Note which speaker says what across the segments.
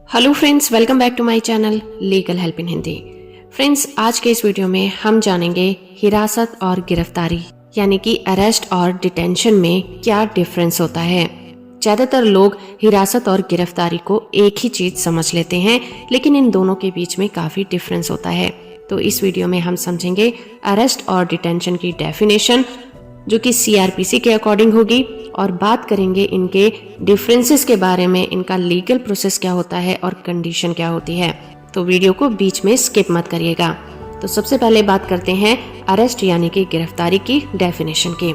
Speaker 1: Hello friends, welcome back to my channel legal help in Hindi. Friends, आज के इस video में हम जानेंगे हिरासत और गिरफ्तारी यानी कि अरेस्ट और डिटेंशन में क्या डिफरेंस होता है। ज्यादातर लोग हिरासत और गिरफ्तारी को एक ही चीज समझ लेते हैं, लेकिन इन दोनों के बीच में काफी डिफरेंस होता है। तो इस वीडियो में हम समझेंगे अरेस्ट और डिटेंशन की डेफिनेशन, जो कि सीआरपीसी के अकॉर्डिंग होगी, और बात करेंगे इनके डिफरेंसेस के बारे में, इनका लीगल प्रोसेस क्या होता है और कंडीशन क्या होती है। तो वीडियो को बीच में स्किप मत करिएगा। तो सबसे पहले बात करते हैं अरेस्ट यानी कि गिरफ्तारी की डेफिनेशन की।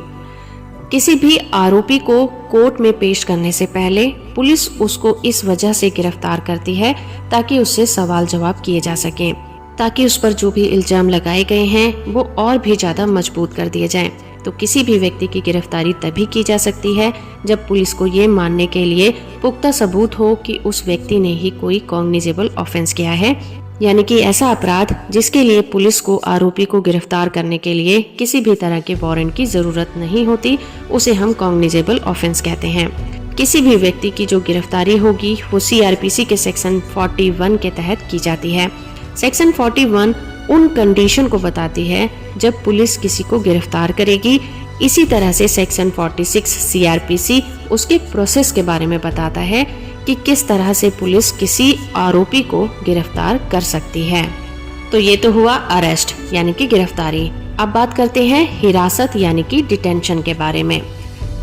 Speaker 1: किसी भी आरोपी को कोर्ट में पेश करने से पहले पुलिस उसको इस वजह से गिरफ्तार करती है ताकि उससे सवाल जवाब किए जा सके, ताकि उस पर जो भी इल्जाम लगाए गए हैं वो और भी ज्यादा मजबूत कर दिए जाएं। तो किसी भी व्यक्ति की गिरफ्तारी तभी की जा सकती है जब पुलिस को ये मानने के लिए पुख्ता सबूत हो कि उस व्यक्ति ने ही कोई कॉग्निजेबल ऑफेंस किया है, यानी कि ऐसा अपराध जिसके लिए पुलिस को आरोपी को गिरफ्तार करने के लिए किसी भी तरह के वारंट की जरूरत नहीं होती, उसे हम कॉग्निजेबल ऑफेंस कहते हैं। किसी भी व्यक्ति की जो गिरफ्तारी होगी वो सीआरपीसी के सेक्शन 41 के तहत की जाती है। सेक्शन 41 उन कंडीशन को बताती है जब पुलिस किसी को गिरफ्तार करेगी। इसी तरह से सेक्शन 46 सीआरपीसी उसके प्रोसेस के बारे में बताता है कि किस तरह से पुलिस किसी आरोपी को गिरफ्तार कर सकती है। तो ये तो हुआ अरेस्ट यानी कि गिरफ्तारी। अब बात करते हैं हिरासत यानी कि डिटेंशन के बारे में।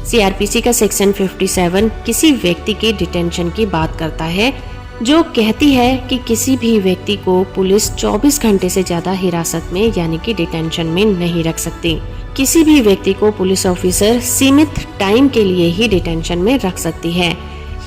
Speaker 1: सीआरपीसी का सेक्शन 57 किसी व्यक्ति के डिटेंशन की बात करता है, जो कहती है कि किसी भी व्यक्ति को पुलिस 24 घंटे से ज्यादा हिरासत में यानी कि डिटेंशन में नहीं रख सकती। किसी भी व्यक्ति को पुलिस ऑफिसर सीमित टाइम के लिए ही डिटेंशन में रख सकती है।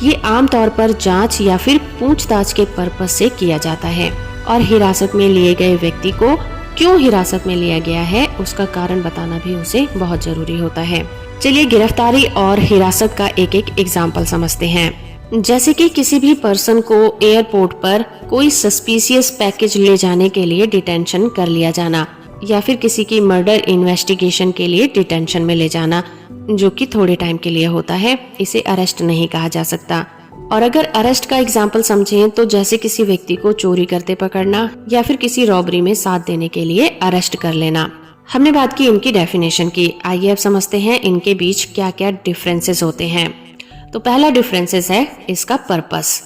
Speaker 1: ये आमतौर पर जांच या फिर पूछताछ के पर्पस से किया जाता है। और हिरासत में लिए गए व्यक्ति को क्यों हिरासत में लिया गया है उसका कारण बताना भी उसे बहुत जरूरी होता है। चलिए गिरफ्तारी और हिरासत का एक एक एग्जाम्पल समझते हैं। जैसे कि किसी भी पर्सन को एयरपोर्ट पर कोई सस्पिशियस पैकेज ले जाने के लिए डिटेंशन कर लिया जाना, या फिर किसी की मर्डर इन्वेस्टिगेशन के लिए डिटेंशन में ले जाना, जो कि थोड़े टाइम के लिए होता है, इसे अरेस्ट नहीं कहा जा सकता। और अगर अरेस्ट का एग्जाम्पल समझें तो जैसे किसी व्यक्ति को चोरी करते पकड़ना या फिर किसी रॉबरी में साथ देने के लिए अरेस्ट कर लेना। हमने बात की इनकी डेफिनेशन की, आइए अब समझते हैं इनके बीच क्या क्या डिफरेंसेस होते हैं। तो पहला डिफरेंसेस है इसका पर्पस।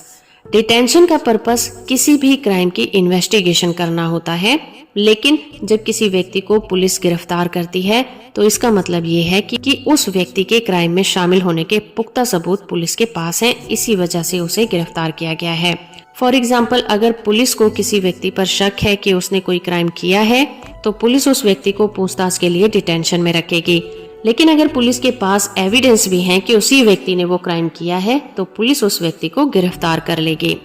Speaker 1: डिटेंशन का पर्पस किसी भी क्राइम की इन्वेस्टिगेशन करना होता है, लेकिन जब किसी व्यक्ति को पुलिस गिरफ्तार करती है तो इसका मतलब ये है कि उस व्यक्ति के क्राइम में शामिल होने के पुख्ता सबूत पुलिस के पास हैं, इसी वजह से उसे गिरफ्तार किया गया है। फॉर एग्जाम्पल, अगर पुलिस को किसी व्यक्ति पर शक है कि उसने कोई क्राइम किया है तो पुलिस उस व्यक्ति को पूछताछ के लिए डिटेंशन में रखेगी। लेकिन अगर पुलिस के पास एविडेंस भी है कि उसी व्यक्ति ने वो क्राइम किया है तो पुलिस उस व्यक्ति को गिरफ्तार कर लेगी।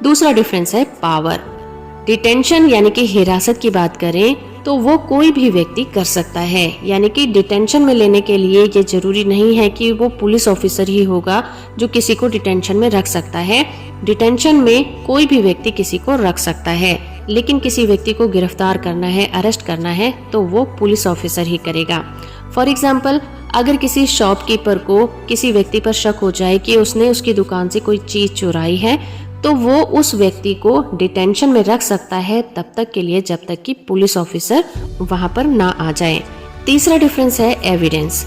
Speaker 1: दूसरा डिफरेंस है पावर। डिटेंशन यानी कि हिरासत की बात करें तो वो कोई भी व्यक्ति कर सकता है, यानी कि डिटेंशन में लेने के लिए ये जरूरी नहीं है कि वो पुलिस ऑफिसर ही होगा जो किसी को डिटेंशन में रख सकता है। डिटेंशन में कोई भी व्यक्ति किसी को रख सकता है, लेकिन किसी व्यक्ति को गिरफ्तार करना है, अरेस्ट करना है तो वो पुलिस ऑफिसर ही करेगा। फॉर एग्जाम्पल, अगर किसी शॉपकीपर को किसी व्यक्ति पर शक हो जाए कि उसने उसकी दुकान से कोई चीज चुराई है तो वो उस व्यक्ति को डिटेंशन में रख सकता है तब तक के लिए जब तक कि पुलिस ऑफिसर वहां पर ना आ जाए। तीसरा डिफरेंस है एविडेंस।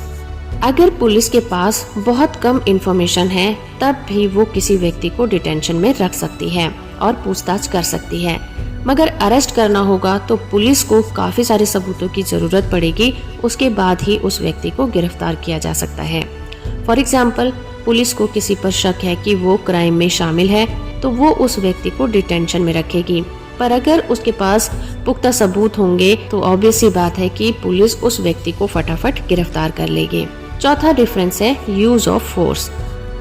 Speaker 1: अगर पुलिस के पास बहुत कम इंफॉर्मेशन है तब भी वो किसी व्यक्ति को डिटेंशन में रख सकती है और पूछताछ कर सकती है, मगर अरेस्ट करना होगा तो पुलिस को काफी सारे सबूतों की जरूरत पड़ेगी, उसके बाद ही उस व्यक्ति को गिरफ्तार किया जा सकता है। फॉर एग्जाम्पल, पुलिस को किसी पर शक है कि वो क्राइम में शामिल है तो वो उस व्यक्ति को डिटेंशन में रखेगी, पर अगर उसके पास पुख्ता सबूत होंगे तो ऑब्वियस सी बात है कि पुलिस उस व्यक्ति को फटाफट गिरफ्तार कर लेगी। चौथा डिफरेंस है यूज ऑफ फोर्स।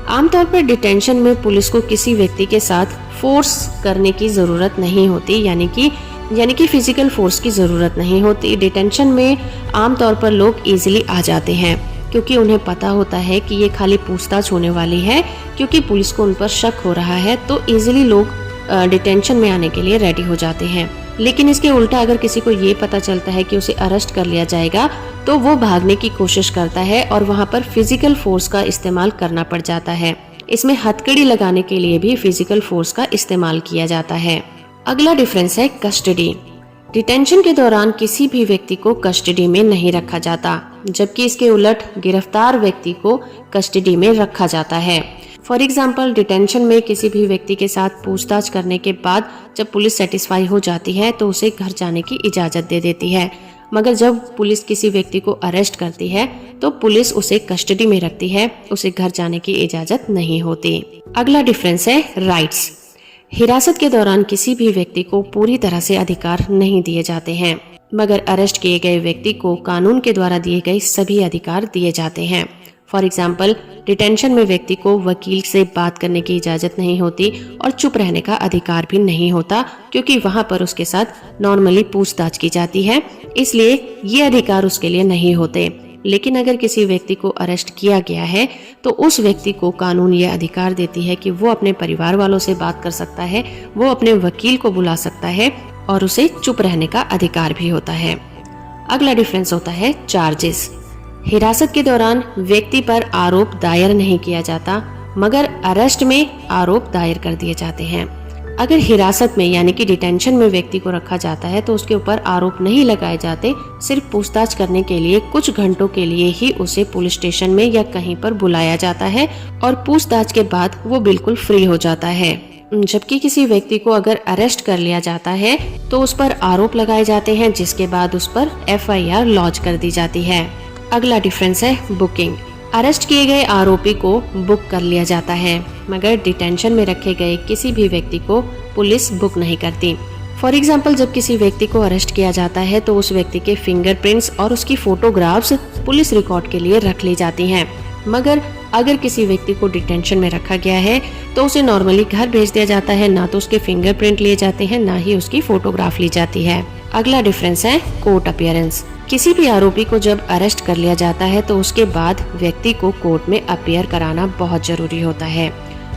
Speaker 1: आमतौर पर डिटेंशन में पुलिस को किसी व्यक्ति के साथ फोर्स करने की जरूरत नहीं होती, यानी कि फिजिकल फोर्स की जरूरत नहीं होती। डिटेंशन में आमतौर पर लोग इजीली आ जाते हैं क्योंकि उन्हें पता होता है कि ये खाली पूछताछ होने वाली है, क्योंकि पुलिस को उन पर शक हो रहा है तो इजीली लोग डिटेंशन में आने के लिए रेडी हो जाते हैं। लेकिन इसके उल्टा अगर किसी को ये पता चलता है कि उसे अरेस्ट कर लिया जाएगा तो वो भागने की कोशिश करता है और वहाँ पर फिजिकल फोर्स का इस्तेमाल करना पड़ जाता है। इसमें हथकड़ी लगाने के लिए भी फिजिकल फोर्स का इस्तेमाल किया जाता है। अगला डिफरेंस है कस्टडी। डिटेंशन के दौरान किसी भी व्यक्ति को कस्टडी में नहीं रखा जाता, जबकि इसके उलट गिरफ्तार व्यक्ति को कस्टडी में रखा जाता है। फॉर एग्जाम्पल, डिटेंशन में किसी भी व्यक्ति के साथ पूछताछ करने के बाद जब पुलिस सेटिस्फाई हो जाती है तो उसे घर जाने की इजाजत दे देती है, मगर जब पुलिस किसी व्यक्ति को अरेस्ट करती है तो पुलिस उसे कस्टडी में रखती है, उसे घर जाने की इजाजत नहीं होती। अगला डिफरेंस है राइट्स। हिरासत के दौरान किसी भी व्यक्ति को पूरी तरह से अधिकार नहीं दिए जाते हैं, मगर अरेस्ट किए गए व्यक्ति को कानून के द्वारा दिए गए सभी अधिकार दिए जाते हैं। फॉर एग्जाम्पल, डिटेंशन में व्यक्ति को वकील से बात करने की इजाजत नहीं होती और चुप रहने का अधिकार भी नहीं होता, क्योंकि वहां पर उसके साथ नॉर्मली पूछताछ की जाती है, इसलिए ये अधिकार उसके लिए नहीं होते। लेकिन अगर किसी व्यक्ति को अरेस्ट किया गया है तो उस व्यक्ति को कानून ये अधिकार देती है कि वो अपने परिवार वालों से बात कर सकता है, वो अपने वकील को बुला सकता है और उसे चुप रहने का अधिकार भी होता है। अगला डिफरेंस होता है चार्जेस। हिरासत के दौरान व्यक्ति पर आरोप दायर नहीं किया जाता, मगर अरेस्ट में आरोप दायर कर दिए जाते हैं। अगर हिरासत में यानी कि डिटेंशन में व्यक्ति को रखा जाता है तो उसके ऊपर आरोप नहीं लगाए जाते, सिर्फ पूछताछ करने के लिए कुछ घंटों के लिए ही उसे पुलिस स्टेशन में या कहीं पर बुलाया जाता है और पूछताछ के बाद वो बिल्कुल फ्री हो जाता है। जबकि किसी व्यक्ति को अगर अरेस्ट कर लिया जाता है तो उस पर आरोप लगाए जाते हैं, जिसके बाद उस पर FIR लॉन्च कर दी जाती है। अगला डिफरेंस है बुकिंग। अरेस्ट किए गए आरोपी को बुक कर लिया जाता है, मगर डिटेंशन में रखे गए किसी भी व्यक्ति को पुलिस बुक नहीं करती। फॉर एग्जाम्पल, जब किसी व्यक्ति को अरेस्ट किया जाता है तो उस व्यक्ति के फिंगरप्रिंट्स और उसकी फोटोग्राफ्स पुलिस रिकॉर्ड के लिए रख ली जाती हैं, मगर अगर किसी व्यक्ति को डिटेंशन में रखा गया है तो उसे नॉर्मली घर भेज दिया जाता है, ना तो उसके फिंगरप्रिंट लिए जाते हैं, ना ही उसकी फोटोग्राफ ली जाती है। अगला डिफरेंस है कोर्ट अपीयरेंस। किसी भी आरोपी को जब अरेस्ट कर लिया जाता है तो उसके बाद व्यक्ति को कोर्ट में अपीयर कराना बहुत जरूरी होता है,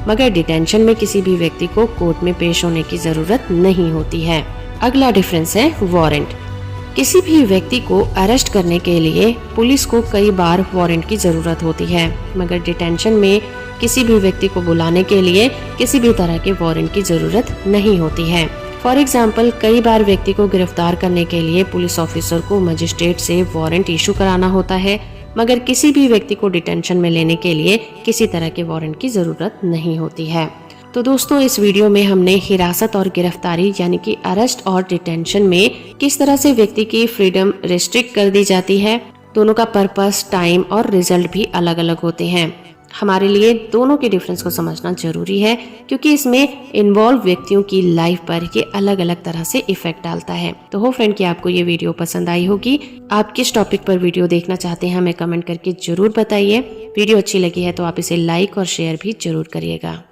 Speaker 1: मगर डिटेंशन में किसी भी व्यक्ति को कोर्ट में पेश होने की जरूरत नहीं होती है। अगला डिफरेंस है वारंट। किसी भी व्यक्ति को अरेस्ट करने के लिए पुलिस को कई बार वारंट की जरूरत होती है, मगर डिटेंशन में किसी भी व्यक्ति को बुलाने के लिए किसी भी तरह के वारंट की जरूरत नहीं होती है। फॉर एग्जाम्पल, कई बार व्यक्ति को गिरफ्तार करने के लिए पुलिस ऑफिसर को मजिस्ट्रेट से वारंट इशू कराना होता है, मगर किसी भी व्यक्ति को डिटेंशन में लेने के लिए किसी तरह के वारंट की जरूरत नहीं होती है। तो दोस्तों, इस वीडियो में हमने हिरासत और गिरफ्तारी यानी कि अरेस्ट और डिटेंशन में किस तरह से व्यक्ति की फ्रीडम रिस्ट्रिक्ट कर दी जाती है, दोनों का पर्पस, टाइम और रिजल्ट भी अलग अलग होते हैं। हमारे लिए दोनों के डिफरेंस को समझना जरूरी है, क्योंकि इसमें इन्वॉल्व व्यक्तियों की लाइफ पर ये अलग अलग तरह से इफेक्ट डालता है। तो हो फ्रेंड कि आपको ये वीडियो पसंद आई होगी। आप किस टॉपिक पर वीडियो देखना चाहते हैं हमें कमेंट करके जरूर बताइए। वीडियो अच्छी लगी है तो आप इसे लाइक और शेयर भी जरूर करिएगा।